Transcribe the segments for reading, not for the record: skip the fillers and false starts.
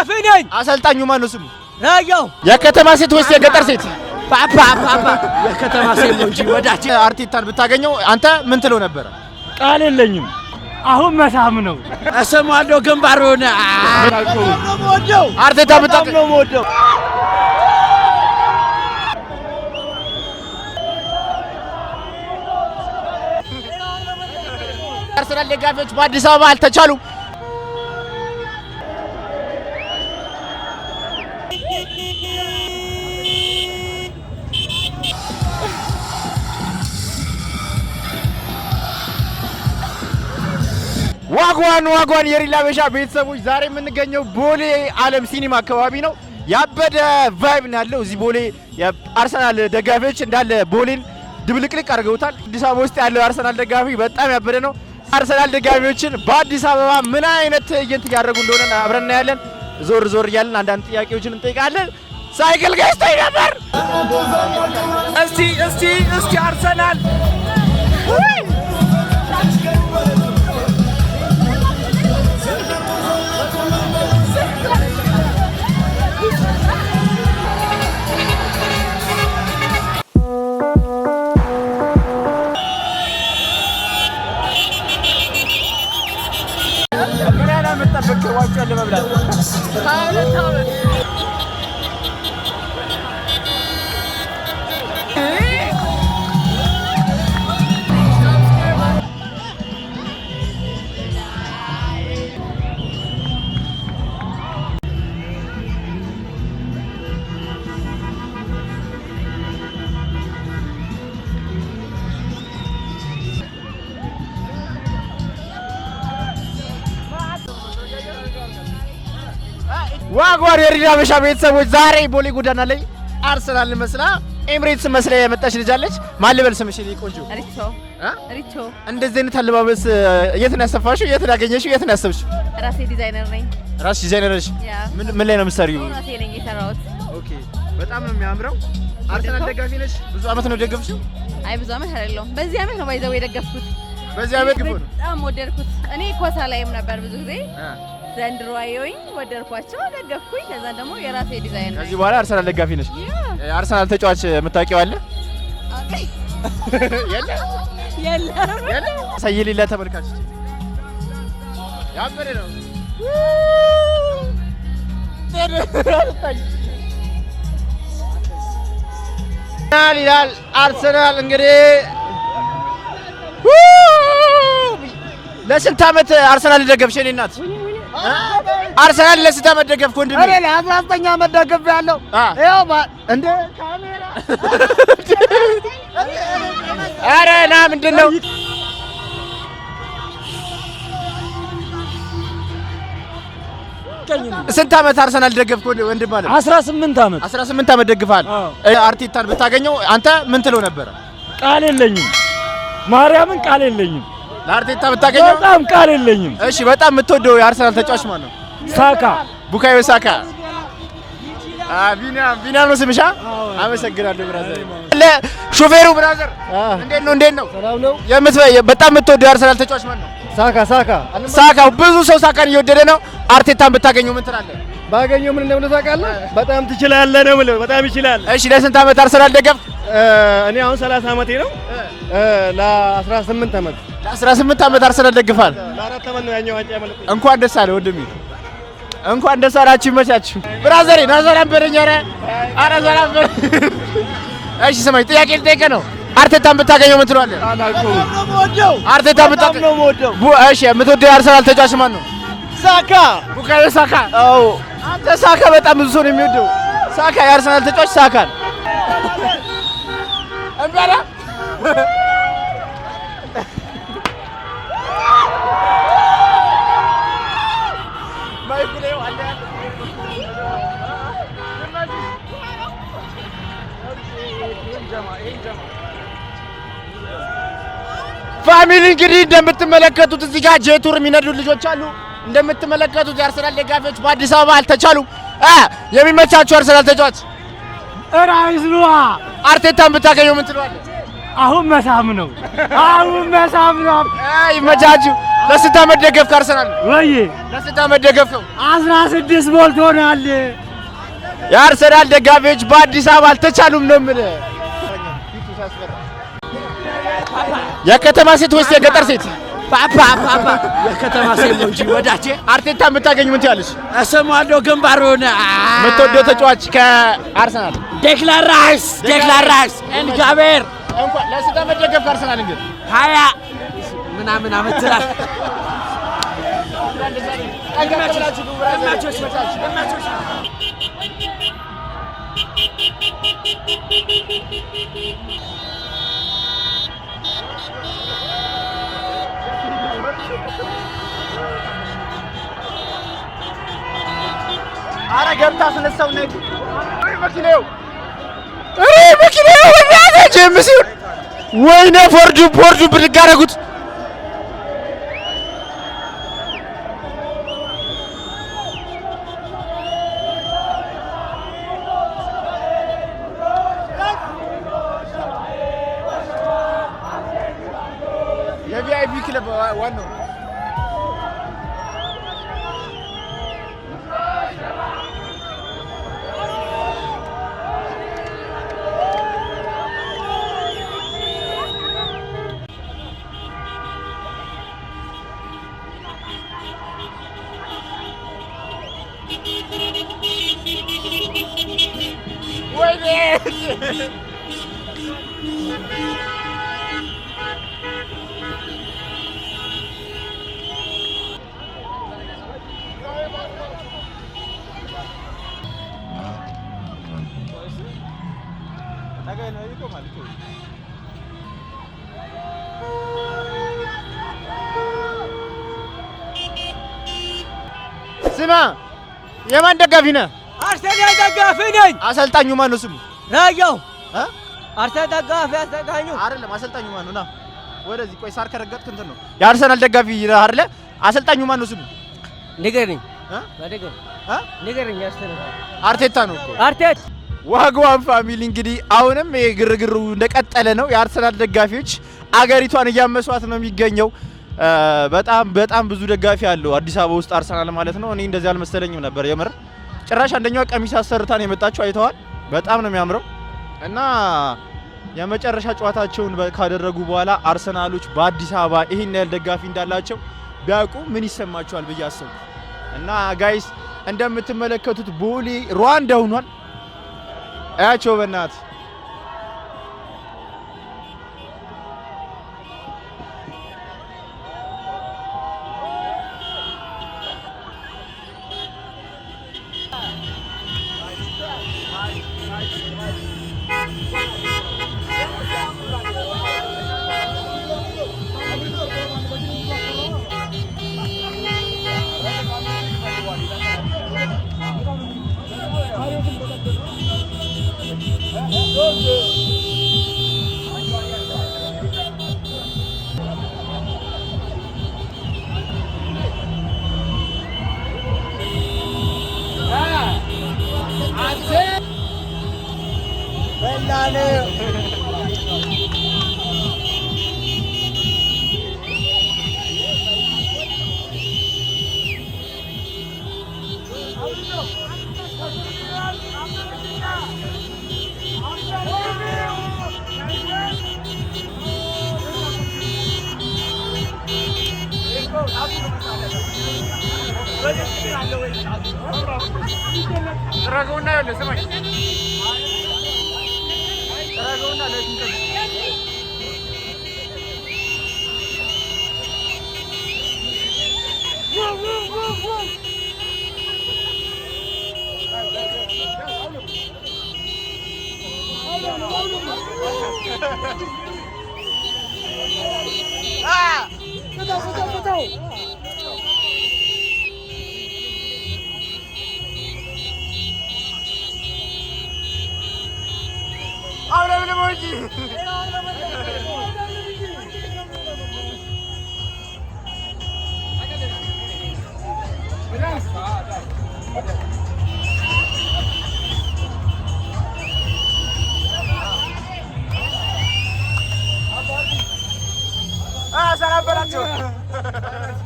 ደጋፊ ነኝ። አሰልጣኙ ማን ነው ስሙ? ራያው። የከተማ ሴት ወይስ የገጠር ሴት? ፓፓ የከተማ ሴት ነው እንጂ ወዳጅ። አርቴታን ብታገኘው አንተ ምን ትለው ነበር? ቃል የለኝም። አሁን መሳም ነው። እሰማለሁ ግንባር ሆነ። አርቴታ ብታገኘው ነው። አርሰናል ደጋፊዎች በአዲስ አበባ አልተቻሉም። ዋጓን የሪላ በሻ ቤተሰቦች ዛሬ የምንገኘው ቦሌ ዓለም ሲኒማ አካባቢ ነው። ያበደ ቫይብ ነው ያለው እዚህ ቦሌ። የአርሰናል ደጋፊዎች እንዳለ ቦሌን ድብልቅልቅ አድርገውታል። አዲስ አበባ ውስጥ ያለው የአርሰናል ደጋፊ በጣም ያበደ ነው። አርሰናል ደጋፊዎችን በአዲስ አበባ ምን አይነት ትዕይንት እያደረጉ እንደሆነ አብረን እናያለን። ዞር ዞር እያለን አንዳንድ ጥያቄዎችን እንጠይቃለን። ሳይክል ገዝተኝ ነበር። እስቲ አርሰናል ዋጓን የሪላ በሻ ቤተሰቦች ዛሬ ቦሌ ጎዳና ላይ አርሰናል መስላ ኤምሬትስ መስላ የመጣች ልጅ አለች። ማን ልበል ስምሽ? ቆንጆ ሪቾ። እንደዚህ አይነት አለባበስ የት ነው ያሰፋሽው? የት ነው ያገኘሽው? የት ነው ያሰብሽው? ራሴ ዲዛይነር ነኝ። ራስሽ ዲዛይነር ነሽ? ምን ላይ ነው የምትሰሪው? ራሴ ነኝ የሰራሁት። ኦኬ፣ በጣም ነው የሚያምረው። አርሰናል ደጋፊ ነሽ? ብዙ አመት ነው ደገፍሽው? አይ ብዙ አመት አይደለም፣ በዚህ አመት ነው ባይዘው የደገፍኩት። በዚህ አመት ግፎ ነው። በጣም ወደድኩት። እኔ ኮሳ ላይም ነበር ብዙ ጊዜ ዘንድሮ አየሁኝ፣ ወደድኳቸው፣ ደገፍኩኝ። ከዛ ደግሞ የራሴ ዲዛይን ነው። ከዚህ በኋላ አርሰናል ደጋፊ ነሽ? አርሰናል ተጫዋች የምታውቂው አለ? የለም። ሳይሊላ ተመልካች ያበረ ነው። ይላል አርሰናል እንግዲህ ለስንት አመት አርሰናል ደገፍሽ? እኔ እናት አርሰናል ለስንት አመት ደገፍኩ? ወንድሜ እኔ ለ19 አመት ደገፍ ያለው ይኸው እንደ ካሜራ ኧረ ና ምንድን ነው ስንት አመት አርሰናል ደገፍኩ? ወንድም ማለት 18 አመት ደግፋል። አርቴታን ብታገኘው አንተ ምን ትለው ነበር? ቃል የለኝም። ማርያምን ቃል የለኝም። ለአርቴታ ብታገኘው በጣም ቃል የለኝም። እሺ፣ በጣም የምትወደው የአርሰናል ተጫዋች ማን ነው? ሳካ፣ ቡካዮ ሳካ። ቢኒያም ነው ስምሻ? አመሰግናለሁ ብራዘር። ሾፌሩ ብራዘር እንዴት ነው? ሰላም ነው። በጣም የምትወደው የአርሰናል ተጫዋች ማን ነው? ሳካ። ብዙ ሰው ሳካን እየወደደ ነው። አርቴታን ብታገኘው ምን ትላለህ? ባገኘው ምን እንደምለው ታውቃለህ? በጣም ትችላለህ ነው የምለው። በጣም ይችላል። እሺ፣ ለስንት አመት አርሰናል ደገፍ? እኔ አሁን 30 አመቴ ነው። ለ18 አመት አርሰናል ደግፋል። ለ4 አመት ነው ያኛው ዋንጫ ያመለጠኝ። እንኳን ደስ አለ ወንድሜ፣ እንኳን ደስ አላችሁ። ይመቻችሁ ብራዘሬ። ናዘራም በረኛ ኧረ ዘራም በረ። እሺ ስማኝ፣ ጥያቄ ልጠይቅህ ነው። አርቴታን ብታገኘው ምን ትላለህ? አርቴታን ብታገኘው እሺ፣ የምትወደው የአርሰናል ተጫዋች ማን ነው? ሳካ፣ ቡካዮ ሳካ። አዎ አንተ ሳካ በጣም ብዙ ሰው ነው የሚወደው። ሳካ የአርሰናል ተጫዋች ሳካን እንበላ ፋሚሊ እንግዲህ እንደምትመለከቱት እዚህ ጋር ጄቱር የሚነዱ ልጆች አሉ። እንደምትመለከቱት የአርሰናል ደጋፊዎች በአዲስ አበባ አልተቻሉም። የሚመቻችሁ አርሰናል ተጫዋች ራይስ ነው። አርቴታን ብታገኘው ምን ትለዋለህ? አሁን መሳም ነው። ይመቻችሁ። ለስንት ዓመት ደገፍክ አርሰናል? ወይ ለስንት ዓመት ደገፍከው? 16 ሞልቶናል። የአርሰናል ደጋፊዎች በአዲስ አበባ አልተቻሉም ነው የምልህ። የከተማ ሴት ወይስ የገጠር ሴት? ፓፓ የከተማ ሴት ነው እንጂ ወዳጄ። አርቴታ የምታገኝ ምን ትያለሽ? እሰማለሁ ግንባሩን። የምትወደው ተጫዋች ከአርሰናል? ዴክላን ራይስ እንጋቤር። እንኳን ለስንት ዓመት ደገፍክ አርሰናል? እንግዲህ 20 ምናምን ዓመት ትላለህ። አረ ገብታ ስለሰው ነው መኪናው ጀምስ ይሁን ወይኔ ፎርዱ ብድግ አደረጉት። የቪአይፒ ክለብ ዋናው ስማ፣ የማን ደጋፊ ነህ? አርሰናል ደጋፊ ነኝ። አሰልጣኙ ማን ነው ስሙ? ራያው አርሰናል ደጋፊ አሰልጣኙ አይደለም። አሰልጣኙ ማን ነው? ና ወደዚህ ቆይ። ሳር ከረገጥክ እንትን ነው። የአርሰናል ደጋፊ ነህ አይደለ? አሰልጣኙ ማን ነው ስሙ? ንገረኝ። አርቴታ ነው እኮ። አርቴታ ዋግዋን ፋሚሊ እንግዲህ አሁንም ግርግሩ እንደቀጠለ ነው። የአርሰናል ደጋፊዎች አገሪቷን እያመሷት ነው የሚገኘው። በጣም ብዙ ደጋፊ አለው አዲስ አበባ ውስጥ አርሰናል ማለት ነው። እኔ እንደዚህ አልመሰለኝም ነበር የምር። ጭራሽ አንደኛዋ ቀሚስ አሰርታን የመጣችው አይተዋል። በጣም ነው የሚያምረው። እና የመጨረሻ ጨዋታቸውን ካደረጉ በኋላ አርሰናሎች በአዲስ አበባ ይሄን ያህል ደጋፊ እንዳላቸው ቢያውቁ ምን ይሰማቸዋል ብዬ አሰብኩ። እና ጋይስ እንደምትመለከቱት ቦሌ ሩዋንዳ ሆኗል። አያቸው በእናት Dragona öyle semaş. Dragona öyle. Ah! Betul. Ahora me emoji. Ah, salah beracu.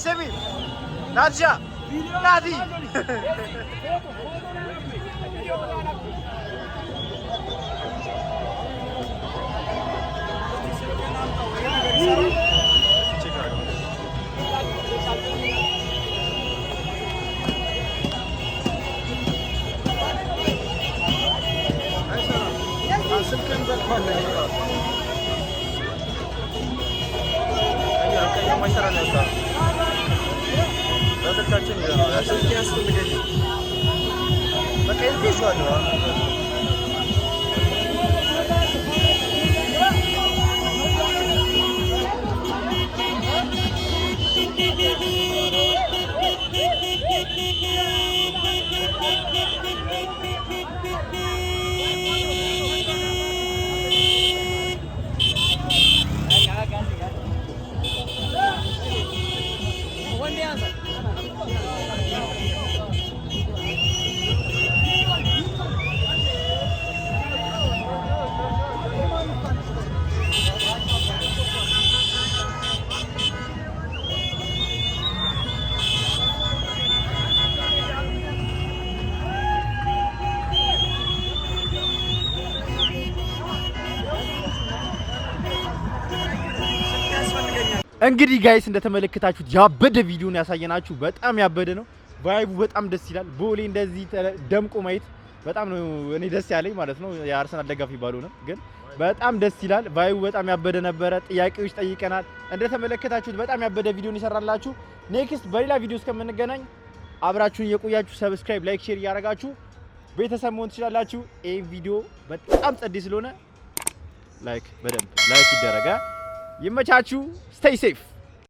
ስሚ ናትሻ ናቲ እንግዲህ ጋይስ እንደተመለከታችሁት ያበደ ቪዲዮ ነው ያሳየናችሁ። በጣም ያበደ ነው። ቫይቡ በጣም ደስ ይላል። ቦሌ እንደዚህ ደምቆ ማየት በጣም ነው እኔ ደስ ያለኝ ማለት ነው። የአርሰናል ደጋፊ ባልሆነ ግን በጣም ደስ ይላል። ቫይቡ በጣም ያበደ ነበረ። ጥያቄዎች ጠይቀናል። እንደተመለከታችሁት በጣም ያበደ ቪዲዮ ነው ይሰራላችሁ። ኔክስት በሌላ ቪዲዮ እስከምንገናኝ አብራችሁን የቆያችሁ ሰብስክራይብ፣ ላይክ፣ ሼር እያደረጋችሁ ቤተሰብ መሆን ትችላላችሁ። ይሄ ቪዲዮ በጣም ጸዴ ስለሆነ ላይክ በደንብ ላይክ ይደረጋ። ይመቻችሁ። Stay safe.